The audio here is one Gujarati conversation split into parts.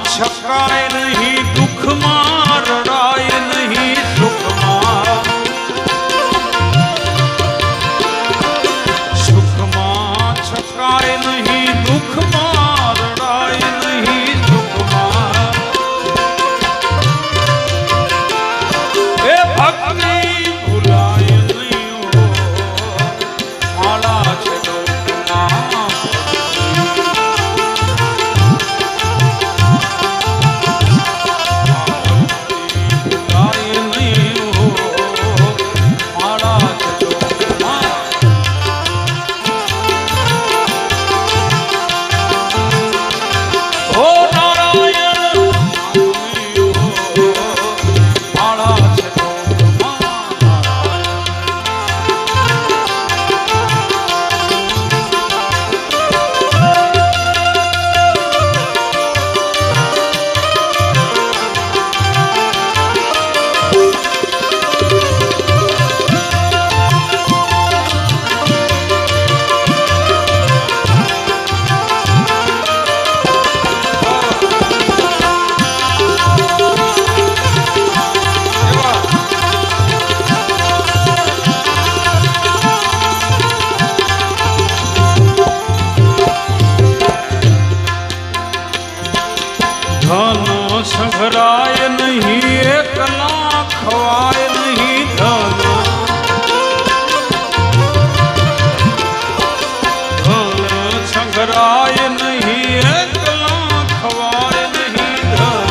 છકાય નહીં, દુઃખમાં રડાય નહીં, સુખમાં છકાય નહીં, દુઃખમાં રડાય નહીં, સુખમાં એ ભક્તિ ભૂલાય નહીં, માળા છે ડોકમાં સંઘરાય નહીં એકલા ખવાય નહીં ધન સંઘરાય નહીં એકલા ખવાય નહીં ધન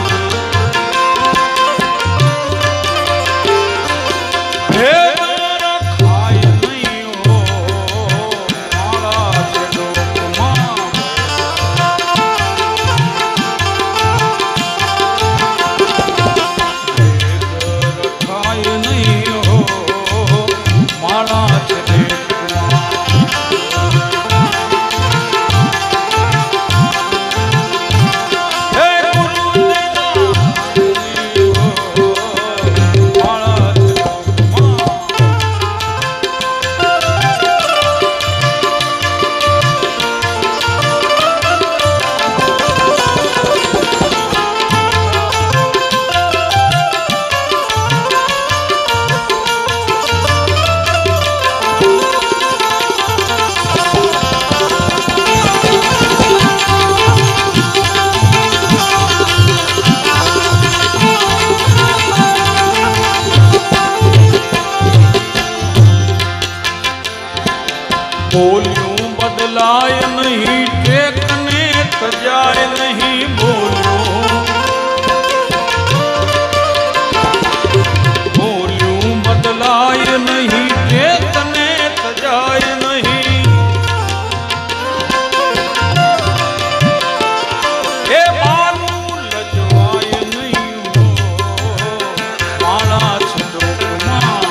ભેદ રખાય નહીં હો મારા છે લોકમાં બોલ્યું બદલાય નહીં ટેકને તજાય નહીં બોલ્યું બદલાય નહીં ટેકને તજાય નહીં એ બાનું લજવાય નહીં માળા છે લોકમાં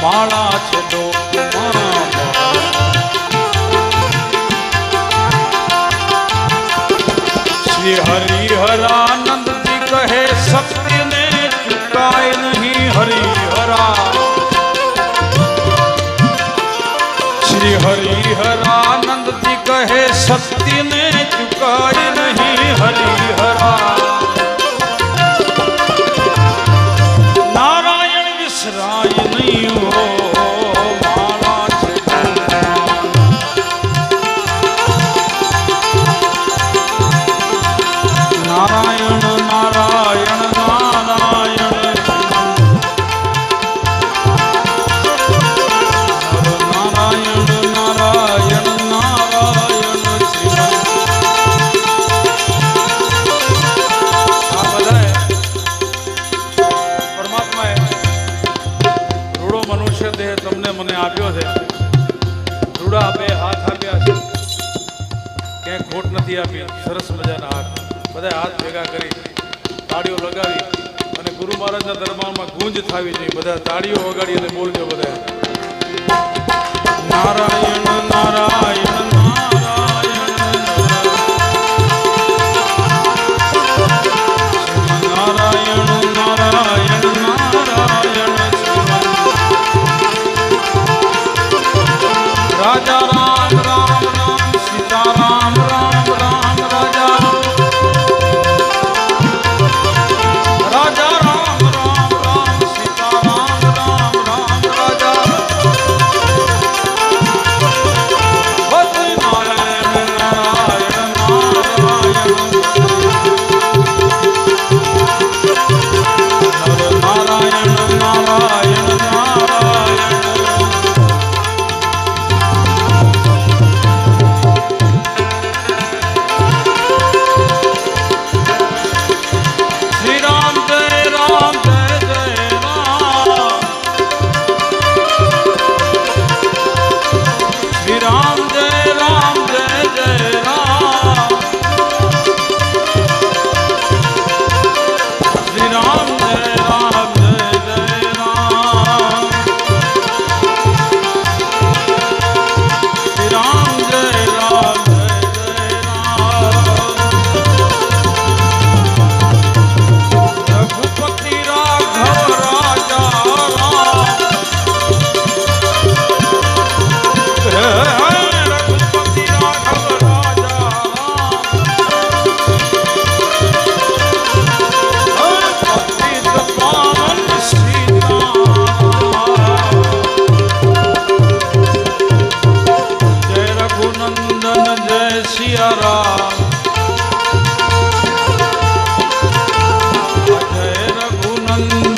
માળા છે લોકમાં શ્રી હરિહરાનંદજી કહે સત્યને ચુકાય નહીં હરિહરા શ્રી હરિહરાનંદજી કહે સત્યને ચુકાય નહીં હરિહરા નારાયણ વિસરાય નહીં હો મારા છે નારાયણ નારાયણ નારાયણ નારાયણ નારાયણ નારાયણ આ બધાએ પરમાત્માએ રૂડો મનુષ્ય દેહ તમને મને આપ્યો છે રૂડા બે હાથ આપ્યા છે ક્યાંય ખોટ નથી આપી સરસ મજાના હાથ બધા હાથ ભેગા કરી તાળીઓ લગાવી અને ગુરુ મહારાજના દરબારમાં ગુંજ થાવી જોઈએ બધા તાળીઓ વગાડી અને બોલજો બધા નારાયણ નારાયણ નારાયણ નારાયણ નારાયણ રાજા રામ રામ રામ સીતા રામ રામ રામ રાજા રાજા રામ રામ રામ સીતા રામ રામ રામ રાજા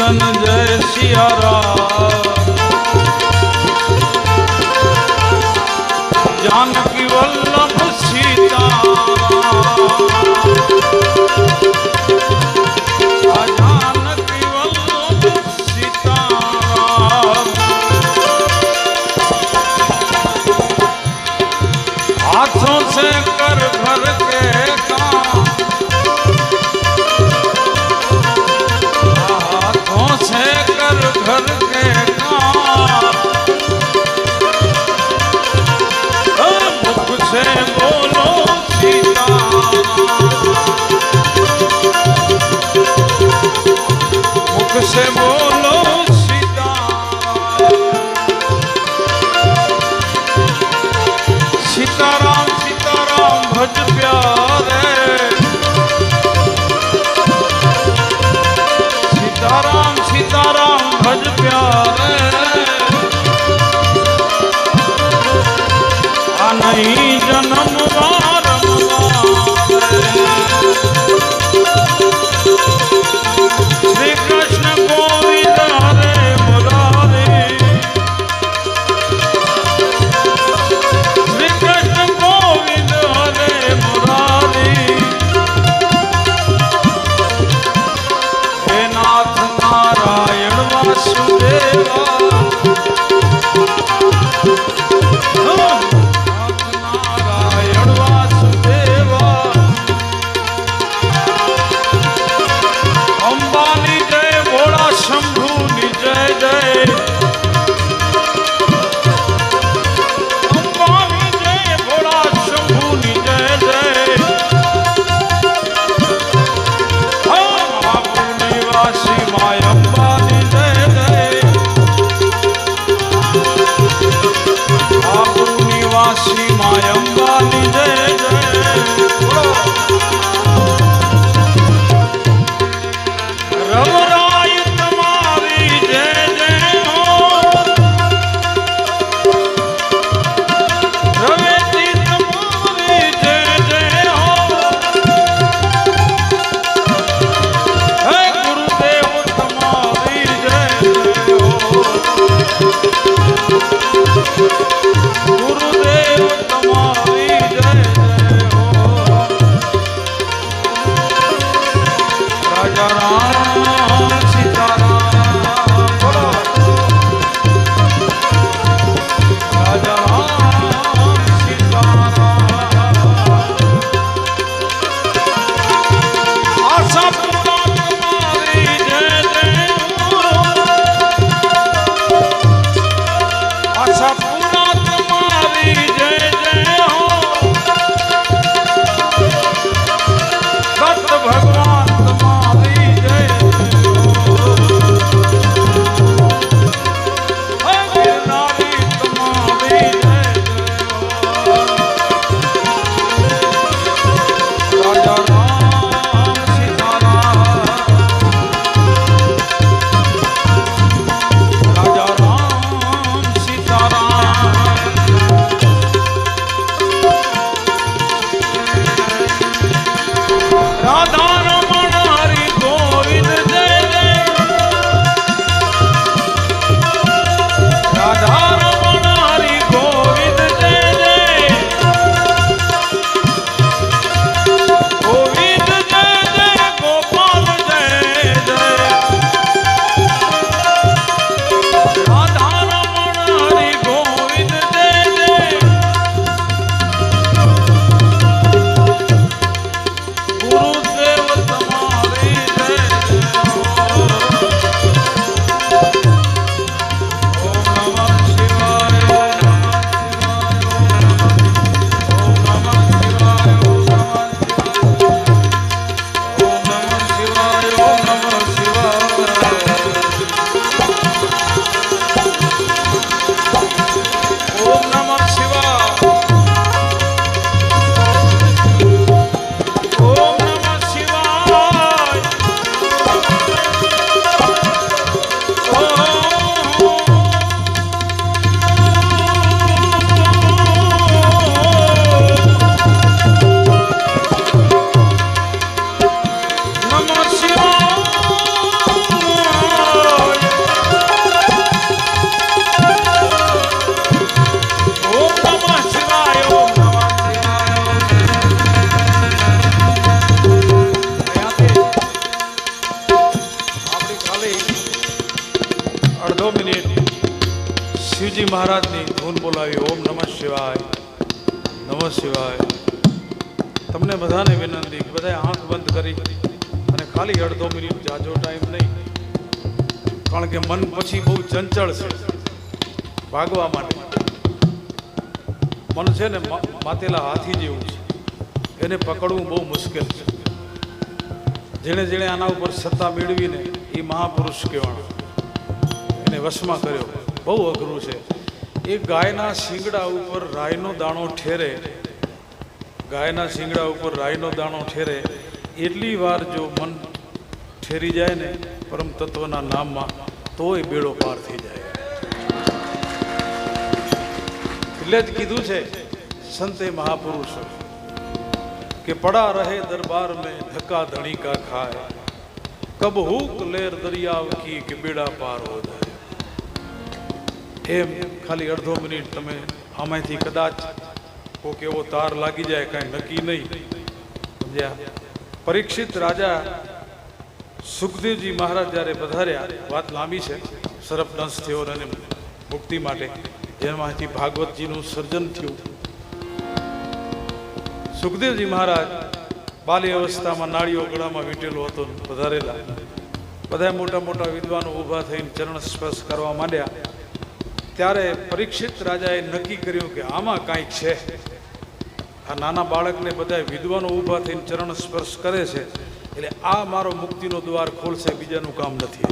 नंदन जय सिया राम। जानकी वल्लभ सीता जानकी वल्लभ सीता हाथों से कर घर के काम, हाथों से कर घर के काम, मुख से बोलो सीता, मुख से बोलो सीता, सीताराम सीताराम भज प्यारे, सीताराम सीताराम भज प्यारे, आ नहीं जन्म वारम श्री कृष्ण गोविंद हरे मुरारी, श्री कृष्ण गोविंद हरे मुरारी, हे नाथ नारायण वासुदेवा, नाथ नारायण वासुदेवा, अंबानी जय भोला शंभुनी जय जय, अंबानी जय भोला शंभुनी जय जय, महापुर निवासी माय अंबानी जय जय, અડધો મિનિટ શિવજી મહારાજની ધૂન બોલાવી. ઓમ નમઃ શિવાય, નમઃ શિવાય. તમને બધાને વિનંતી, બધાએ આંખ બંધ કરી અને ખાલી અડધો મિનિટ, જાજો ટાઈમ નહીં, કારણ કે મન પછી બહુ ચંચળ છે ભાગવા માટે. મન છે ને માતેલા હાથી જેવું છે, એને પકડવું બહુ મુશ્કેલ છે. જેણે જેણે આના ઉપર સત્તા મેળવીને એ મહાપુરુષ કહેવાના, એને વશમાં કર્યો. બહુ અઘરું છે. એ ગાયના શિંગડા ઉપર રાઈનો દાણો ઠેરે, ગાયના શિંગડા ઉપર રાઈનો દાણો ઠેરે એટલી વાર જો મન ઠેરી જાય ને પરમ તત્વના નામમાં, તોય બેડો પાર થઈ જાય. એટલે જ કીધું છે સંતે મહાપુરુષ કે પડા રહે દરબાર મેં ધક્કા ધણી કા ખાય, કબ હુક લેર દરિયાવ કી કે બેડા પાર હો જાય. એમ ખાલી અડધો મિનિટ તમે આમાંથી કદાચ કોક એવો તાર લાગી જાય, કાંઈ નક્કી નહીં. સમજ્યા? પરીક્ષિત રાજા સુખદેવજી મહારાજ જ્યારે પધાર્યા, વાત લાંબી છે, સરપદંશ થયો અને મુક્તિ માટે જેમાંથી ભાગવતજીનું સર્જન થયું. સુખદેવજી મહારાજ બાલ્ય અવસ્થામાં નાળીઓ ગળામાં વીંટેલો હતો, પધારેલા. બધા મોટા મોટા વિદ્વાનો ઊભા થઈને ચરણ સ્પર્શ કરવા માંડ્યા. ત્યારે પરીક્ષિત રાજાએ નક્કી કર્યું કે આમાં કાંઈક છે. આ નાના બાળકને બધા વિદ્વાનો ઊભા થઈને ચરણ સ્પર્શ કરે છે, એટલે આ મારો મુક્તિનો દ્વાર ખોલશે, બીજાનું કામ નથી.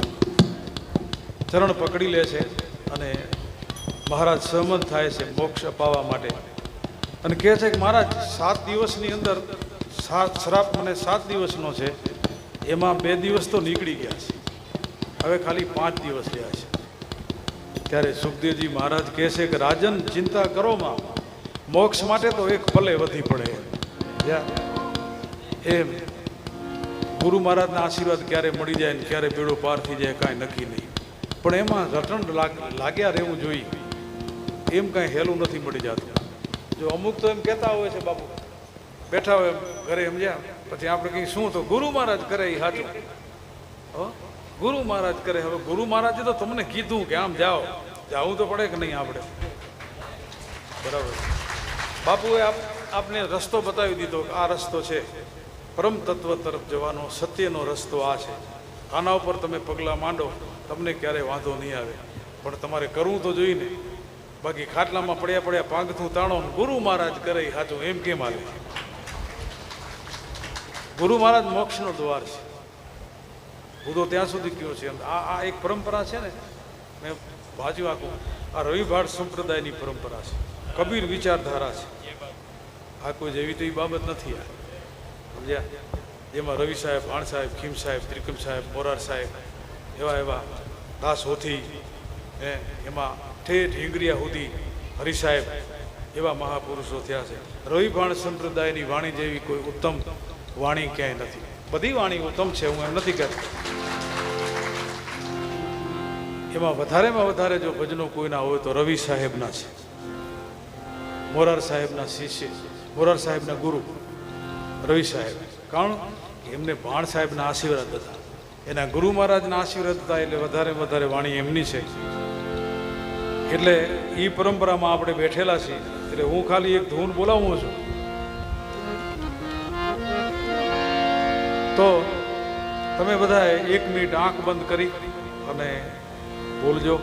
ચરણ પકડી લે છે અને મહારાજ સહમત થાય છે મોક્ષ અપાવવા માટે. અને કહે છે કે મહારાજ 7 દિવસની અંદર શ્રાપ મને 7 દિવસનો છે, એમાં 2 દિવસ તો નીકળી ગયા છે, હવે ખાલી 5 દિવસ રહ્યા છે. ત્યારે સુખદેવજી મહારાજ કહે છે કે રાજન ચિંતા કરો માં, મોક્ષ માટે તો એક પલે વધી પડે. એમ ગુરુ મહારાજના આશીર્વાદ ક્યારે મળી જાય ને ક્યારે બેડો પાર થઈ જાય કાંઈ નક્કી નહીં, પણ એમાં રટણ લાગ્યા રહેવું જોઈએ. એમ કાંઈ હેલું નથી મળી જતું. જો અમુક તો એમ કહેતા હોય છે બાપુ, બેઠા હોય ઘરે, સમજ્યા, પછી આપણે કંઈ શું તો ગુરુ મહારાજ કરે એ સાચું. ગુરુ મહારાજ કરે. હવે ગુરુ મહારાજે તો તમને કીધું કે આમ જાઓ, જવું તો પડે કે નહીં આપણે? બરાબર. બાપુએ આપને રસ્તો બતાવી દીધો કે આ રસ્તો છે પરમ તત્વ તરફ જવાનો, સત્યનો રસ્તો આ છે. આના ઉપર તમે પગલાં માંડો, તમને ક્યારેય વાંધો નહીં આવે. પણ તમારે કરવું તો જોઈને. બાકી ખાટલામાં પડ્યા પડ્યા પાંગથું તાણો, ગુરુ મહારાજ કરે સાચું એમ કેમ હાલે? ગુરુ મહારાજ મોક્ષનો દ્વાર છે. હું તો ત્યાં સુધી કહ્યું છે. આ એક પરંપરા છે ને, મેં ભાજ્યું આખું, આ રવિભાટ સંપ્રદાયની પરંપરા છે, કબીર વિચારધારા છે. આ કોઈ જેવી તેવી બાબત નથી. આ સમજ્યા? જેમાં રવિ સાહેબ, ભાણ સાહેબ, ખીમ સાહેબ, ત્રિકમ સાહેબ, મોરાર સાહેબ, એવા એવા દાસ હોથી, એમાં ઠેઠ હિંગરિયા સુધી હરિ સાહેબ, એવા મહાપુરુષો થયા છે. રવિભાણ સંપ્રદાયની વાણી જેવી કોઈ ઉત્તમ વાણી ક્યાંય નથી. બધી વાણી ઉત્તમ છે, હું એમ નથી કહેતો. એમાં વધારેમાં વધારે જો ભજનો કોઈના હોય તો રવિ સાહેબના છે, મોરાર સાહેબના શિષ્ય, મોરાર સાહેબના ગુરુ રવિ સાહેબ. કારણ કે એમને ભાણ સાહેબના આશીર્વાદ હતા, એના ગુરુ મહારાજના આશીર્વાદ હતા, એટલે વધારે વધારે વાણી એમની છે. એટલે એ પરંપરામાં આપણે બેઠેલા છીએ. એટલે હું ખાલી એક ધૂન બોલાવું છું, તો તમે બધા 1 મિનિટ આંખ બંધ કરી અને બોલજો.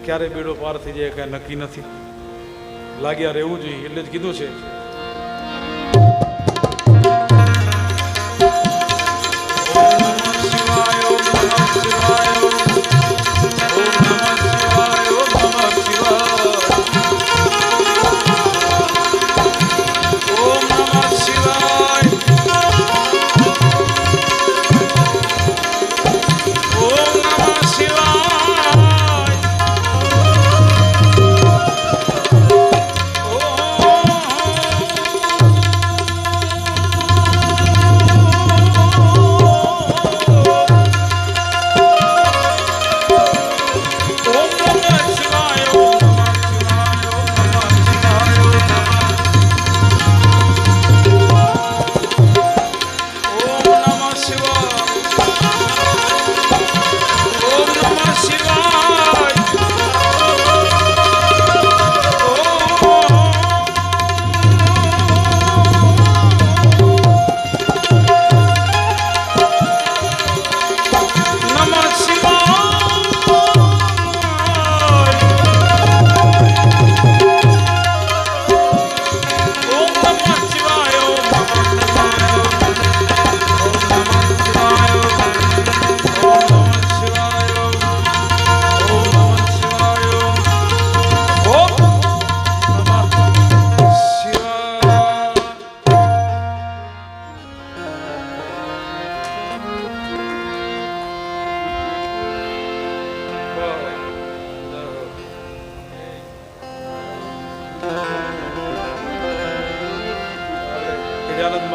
ક્યારે બેડો પાર થઈ જાય કાંઈ નક્કી નથી, લાગ્યા રહેવું જોઈએ. એટલે જ કીધું છે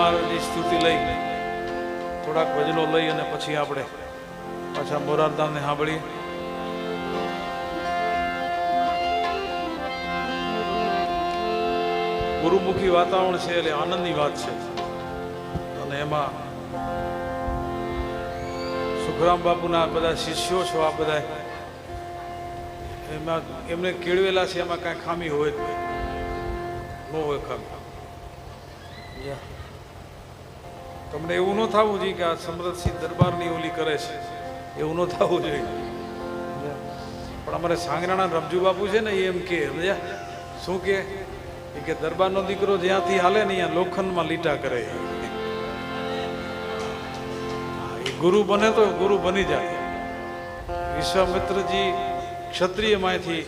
મહારાજની સ્તુતિ લઈ થોડાક ભજનો લઈ અને પછી આપણે પાછા મોરારદાસને સાંભળીએ. ગુરુમુખી વાતાવરણ છે એટલે આનંદની વાત છે. અને એમાં સુખરામ બાપુના બધા શિષ્યો છો આ બધા, એમાં એમને કેળવેલા છે, એમાં કાંઈ ખામી હોય જ નહીં, ન હોય ખામી. તમને એવું ન થવું જોઈએ કે આ સમરથસિંહ દરબારની ઓલી કરે છે, એવું ન થવું જોઈએ. પણ અમારે સાંગરાણા રમજુ બાપુ છે ને એમ કે શું કે દરબારનો દીકરો જ્યાંથી હાલે ને અહીંયા લોખંડમાં લીટા કરે. ગુરુ બને તો ગુરુ બની જાય. વિશ્વામિત્રજી ક્ષત્રિયમાંથી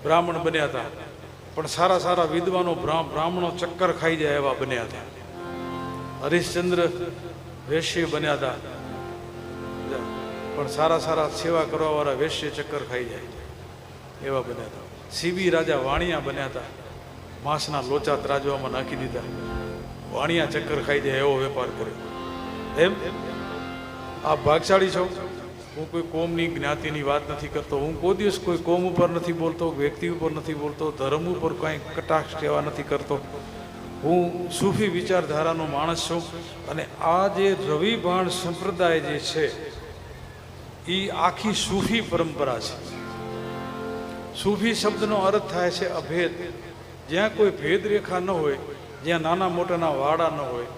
બ્રાહ્મણ બન્યા હતા, પણ સારા સારા વિદ્વાનો બ્રાહ્મણો ચક્કર ખાઈ જાય એવા બન્યા હતા. હરિશ્ચંદ્ર વેશ્ય બન્યા હતા, પણ સારા સારા સેવા કરવા વાળા વેશ્ય ચક્કર ખાઈ જાય એવા બન્યા હતા. સીબી રાજા વાણિયા બન્યા હતા, માંસના લોચા ત્રાજવામાં નાખી દીધા, વાણિયા ચક્કર ખાઈ જાય એવો વેપાર કર્યો. એમ આપ ભાગશાળી છો. હું કોઈ કોમની જ્ઞાતિની વાત નથી કરતો, હું કોઈ દિવસ કોઈ કોમ ઉપર નથી બોલતો, વ્યક્તિ ઉપર નથી બોલતો, ધર્મ ઉપર કાંઈ કટાક્ષ કહેવા નથી કરતો. હું સૂફી વિચારધારાનો માણસ છું. અને આ જે રવિભાણ સંપ્રદાય જે છે એ આખી સૂફી પરંપરા છે. સૂફી શબ્દનો અર્થ થાય છે અભેદ. જ્યાં કોઈ ભેદ રેખા ન હોય, જ્યાં નાના મોટાના વાડા ન હોય,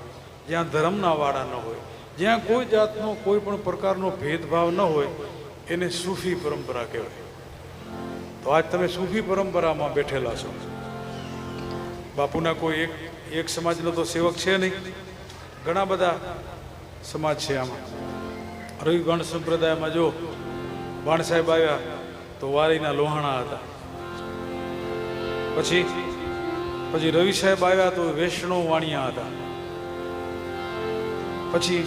જ્યાં ધર્મના વાડા ન હોય, જ્યાં કોઈ જાતનો કોઈ પણ પ્રકારનો ભેદભાવ ન હોય, એને સૂફી પરંપરા કહેવાય. તો આજ તમે સૂફી પરંપરામાં બેઠેલા છો. બાપુના કોઈ એક સમાજનો તો સેવક છે નહીં, ઘણા બધા સમાજ છે આમાં. રવિભાણ સંપ્રદાયમાં જો ભાણ સાહેબ આવ્યા તો વારીના લોહાણા હતા. પછી રવિ સાહેબ આવ્યા તો વૈષ્ણવ વાણિયા હતા. પછી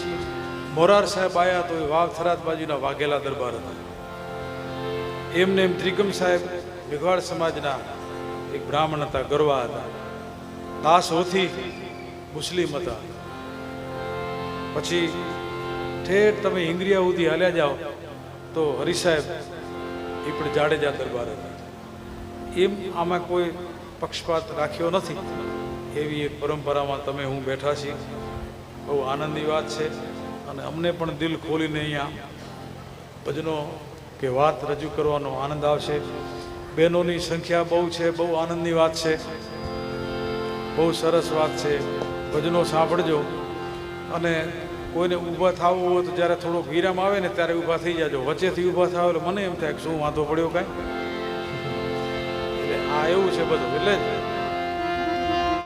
મોરાર સાહેબ આવ્યા તો વાવ થરાદ બાજુના વાઘેલા દરબાર હતા. એમને એમ ત્રિકમ સાહેબ મેઘવાડ સમાજના એક બ્રાહ્મણ હતા, ગરવા હતા. દાસ હોથી મુસ્લિમ હતા. પછી ઠેઠ તમે ઇંગ્રિયા સુધી હાલ્યા જાઓ તો હરિ સાહેબ એ પણ જાડેજા દરબાર હતા. એમ આમાં કોઈ પક્ષપાત રાખ્યો નથી. એવી એક પરંપરામાં તમે હું બેઠા છીએ. બહુ આનંદની વાત છે. અને અમને પણ દિલ ખોલીને અહીંયા ભજનો કે વાત રજૂ કરવાનો આનંદ આવશે. બહેનોની સંખ્યા બહુ છે, બહુ આનંદની વાત છે, બહુ સરસ વાત છે. ભજનો સાંભળજો. અને કોઈને ઊભા થવું હોય તો જ્યારે થોડો વિરામ આવે ને ત્યારે ઊભા થઈ જાજો. વચ્ચેથી ઊભા થાવ એટલે મને એમ થાય કે શું વાંધો પડ્યો કાંઈ. એટલે આ એવું છે બધું. એટલે